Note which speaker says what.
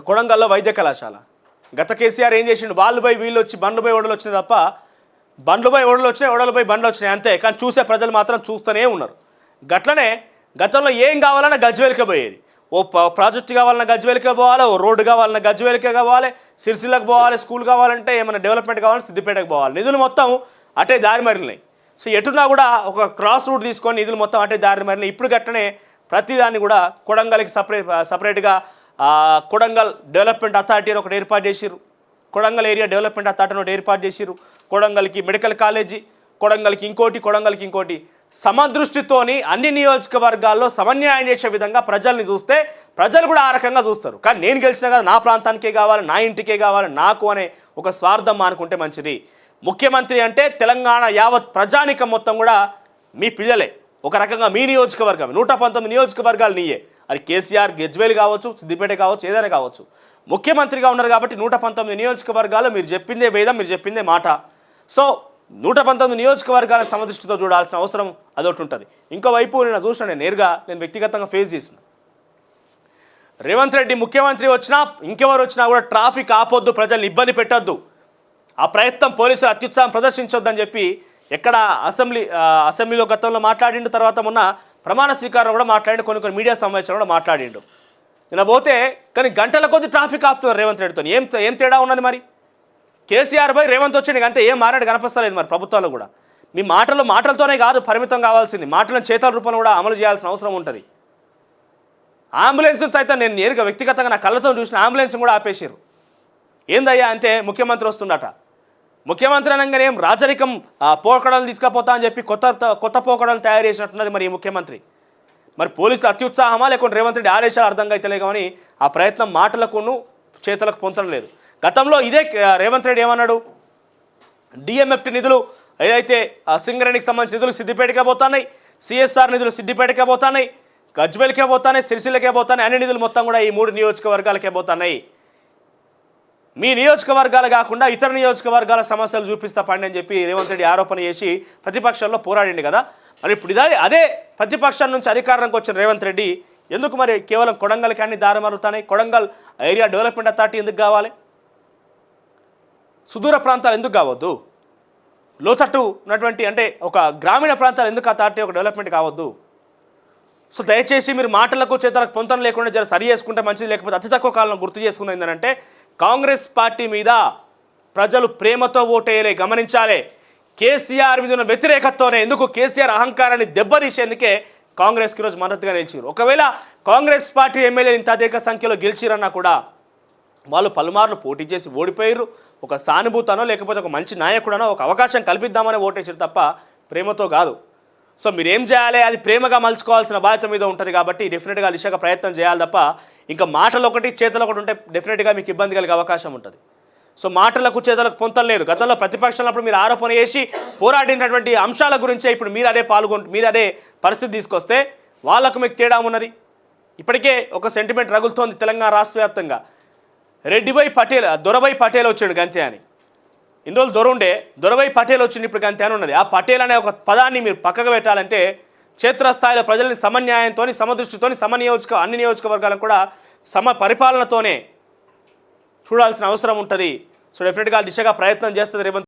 Speaker 1: కొడంగల్లో వైద్య కళాశాల గత కేసీఆర్ ఏం చేసిండు? వాళ్ళు పోయి వీళ్ళు వచ్చి బండ్లు పోయి ఓడలు వచ్చినాయి తప్ప, బండ్లు పోయి ఓడలు వచ్చినాయి, ఓడలు పోయి బండ్లు వచ్చినాయి అంతే. కానీ చూసే ప్రజలు మాత్రం చూస్తూనే ఉన్నారు. గట్లనే గతంలో ఏం కావాలన్నా గజ్వేల్కే పోయేది. ఓ ప్రాజెక్టు కావాలన్నా గజ్వేల్కే పోవాలి, ఓ రోడ్డు కావాలన్నా గజ్వేల్కే కావాలి, సిరిసిల్లకు పోవాలి, స్కూల్ కావాలంటే ఏమైనా డెవలప్మెంట్ కావాలంటే సిద్దిపేటకు పోవాలి. నిధులు మొత్తం అటే దారి మరిలినాయి. సో ఎటున్నా కూడా ఒక క్రాస్ రూట్ తీసుకొని నిధులు మొత్తం అటే దారి మరిలినాయి. ఇప్పుడు గట్టనే ప్రతిదాన్ని కూడా కొడంగల్కి సపరేట్గా కొడంగల్ డెవలప్మెంట్ అథారిటీ అని ఒకటి ఏర్పాటు చేసిర్రు. కొడంగల్ ఏరియా డెవలప్మెంట్ అథారిటీ ఒకటి ఏర్పాటు చేసిర్రు. కొడంగల్కి మెడికల్ కాలేజీ, కొడంగల్కి ఇంకోటి సమదృష్టితోని అన్ని నియోజకవర్గాల్లో సమన్యాయం చేసే విధంగా ప్రజల్ని చూస్తే ప్రజలు కూడా ఆ రకంగా చూస్తారు. కానీ నేను గెలిచినా కదా, నా ప్రాంతానికే కావాలి, నా ఇంటికే కావాలి, నాకు అనే ఒక స్వార్థం అనుకుంటే మంచిది. ముఖ్యమంత్రి అంటే తెలంగాణ యావత్ ప్రజానికం మొత్తం కూడా మీ పిల్లలే. ఒక రకంగా మీ నియోజకవర్గం 119 నియోజకవర్గాలు నీయే. అది కేసీఆర్ గజ్వేల్ కావచ్చు, సిద్దిపేట కావచ్చు, ఏదైనా కావచ్చు. ముఖ్యమంత్రిగా ఉన్నారు కాబట్టి 119 నియోజకవర్గాలు మీరు చెప్పిందే వేదం, మీరు చెప్పిందే మాట. సో 119 నియోజకవర్గాల సమదృష్టితో చూడాల్సిన అవసరం అదొకటి ఉంటుంది. ఇంకోవైపు నేను చూసిన నేరుగా నేను వ్యక్తిగతంగా ఫేస్ చేసిన రేవంత్ రెడ్డి ముఖ్యమంత్రి వచ్చినా ఇంకెవరు వచ్చినా కూడా ట్రాఫిక్ ఆపొద్దు, ప్రజల్ని ఇబ్బంది పెట్టొద్దు, ఆ ప్రయత్నం పోలీసులు అత్యుత్సాహం ప్రదర్శించొద్దని చెప్పి ఎక్కడ అసెంబ్లీలో గతంలో మాట్లాడిండు. తర్వాత మొన్న ప్రమాణ స్వీకారం కూడా మాట్లాడిండు, కొన్ని మీడియా సమావేశాలు కూడా మాట్లాడిండు. నిన్న పోతే కానీ గంటల కొద్ది ట్రాఫిక్ ఆపుతున్నారు రేవంత్ రెడ్డితో. ఏం తేడా ఉన్నది మరి? కేసీఆర్ పై రేవంత్ వచ్చింది అంతే, ఏం మారాడు కనిపిస్తలేదు మరి ప్రభుత్వాలు కూడా. మీ మాటలతోనే కాదు పరిమితం కావాల్సింది, మాటలను చేతల రూపంలో కూడా అమలు చేయాల్సిన అవసరం ఉంటుంది. అంబులెన్స్ అయితే నేను నేరుగా వ్యక్తిగతంగా నా కళ్ళతో చూసిన అంబులెన్స్ కూడా ఆపేసారు. ఏందయ్యా అంటే ముఖ్యమంత్రి వస్తుండట. ముఖ్యమంత్రి అనగానే ఏం రాజరికం పోకడలు తీసుకుపోతా అని చెప్పి కొత్త పోకడలు తయారు చేసినట్టున్నది మరి ఈ ముఖ్యమంత్రి. మరి పోలీసులు అత్యుత్సాహమా లేకుంటే రేవంత్ రెడ్డి ఆదేశాలు అర్థంగా అయితే కానీ ఆ ప్రయత్నం మాటలకును చేతులకు పొందడం లేదు. గతంలో ఇదే రేవంత్ రెడ్డి ఏమన్నాడు? డిఎంఎఫ్టీ నిధులు ఏదైతే సింగరేణికి సంబంధించిన నిధులు సిద్దిపేటకే పోతున్నాయి, సిఎస్ఆర్ నిధులు సిద్దిపేటకే పోతున్నాయి, గజ్వేల్కే పోతున్నాయి, సిరిసిల్లకే పోతున్నాయి, అన్ని నిధులు మొత్తం కూడా ఈ 3 నియోజకవర్గాలకే పోతున్నాయి. మీ నియోజకవర్గాలు కాకుండా ఇతర నియోజకవర్గాల సమస్యలు చూపిస్తా పండి అని చెప్పి రేవంత్ రెడ్డి ఆరోపణ చేసి ప్రతిపక్షంలో పోరాడింది కదా. మరి ఇప్పుడు అదే ప్రతిపక్షం నుంచి అధికారంలోకి వచ్చిన రేవంత్ రెడ్డి ఎందుకు మరి కేవలం కొడంగల్కి అన్ని దారి మరుగుతాయి? కొడంగల్ ఏరియా డెవలప్మెంట్ అథారిటీ ఎందుకు కావాలి? సుదూర ప్రాంతాలు ఎందుకు కావద్దు? లోతట్టు ఉన్నటువంటి అంటే ఒక గ్రామీణ ప్రాంతాలు ఎందుకు అథారిటీ ఒక డెవలప్మెంట్ కావద్దు? సో దయచేసి మీరు మాటలకు చేతలకు పొంతన లేకుండా జర సరి చేసుకుంటే మంచిది. లేకపోతే అతి తక్కువ కాలంలో గుర్తు చేసుకున్నది ఏంటంటే కాంగ్రెస్ పార్టీ మీద ప్రజలు ప్రేమతో ఓటేయలే, గమనించాలి. కేసీఆర్ మీద ఉన్న వ్యతిరేకతతోనే ఎందుకు కేసీఆర్ అహంకారాన్ని దెబ్బతీసేందుకే కాంగ్రెస్కి ఈరోజు మద్దతుగా నిలిచారు. ఒకవేళ కాంగ్రెస్ పార్టీ ఎమ్మెల్యేలు ఇంత అధిక సంఖ్యలో గెలిచిరన్నా కూడా వాళ్ళు పలుమార్లు పోటీ చేసి ఓడిపోయారు. ఒక సానుభూతనో లేకపోతే ఒక మంచి నాయకుడనో ఒక అవకాశం కల్పిద్దామని ఓటేసారు తప్ప ప్రేమతో కాదు. సో మీరేం చేయాలి? అది ప్రేమగా మలుచుకోవాల్సిన బాధ్యత మీద ఉంటుంది. కాబట్టి డెఫినెట్గా దిశగా ప్రయత్నం చేయాలి తప్ప ఇంకా మాటలు ఒకటి చేతులు ఒకటి ఉంటే డెఫినెట్గా మీకు ఇబ్బంది కలిగే అవకాశం ఉంటుంది. సో మాటలకు చేతులకు పొంతం లేదు. గతంలో ప్రతిపక్షాలప్పుడు మీరు ఆరోపణ చేసి పోరాడినటువంటి అంశాల గురించే ఇప్పుడు మీరు అదే పరిస్థితి తీసుకొస్తే వాళ్ళకు మీకు తేడా ఉన్నది. ఇప్పటికే ఒక సెంటిమెంట్ రగులుతోంది తెలంగాణ రాష్ట్ర వ్యాప్తంగా. దొరభాయ్ పటేల్ వచ్చాడు గంతే అని. ఇన్ని రోజులు దొరభాయ్ పటేల్ వచ్చింది, ఇప్పుడు గంతే అని ఉన్నది. ఆ పటేల్ అనే ఒక పదాన్ని మీరు పక్కకు పెట్టాలంటే క్షేత్రస్థాయిలో ప్రజల్ని సమన్యాయంతో, సమదృష్టితో, అన్ని నియోజకవర్గాలను కూడా పరిపాలనతోనే చూడాల్సిన అవసరం ఉంటుంది. సో డెఫినెట్గా దిశగా ప్రయత్నం చేస్తుంది రేవంత్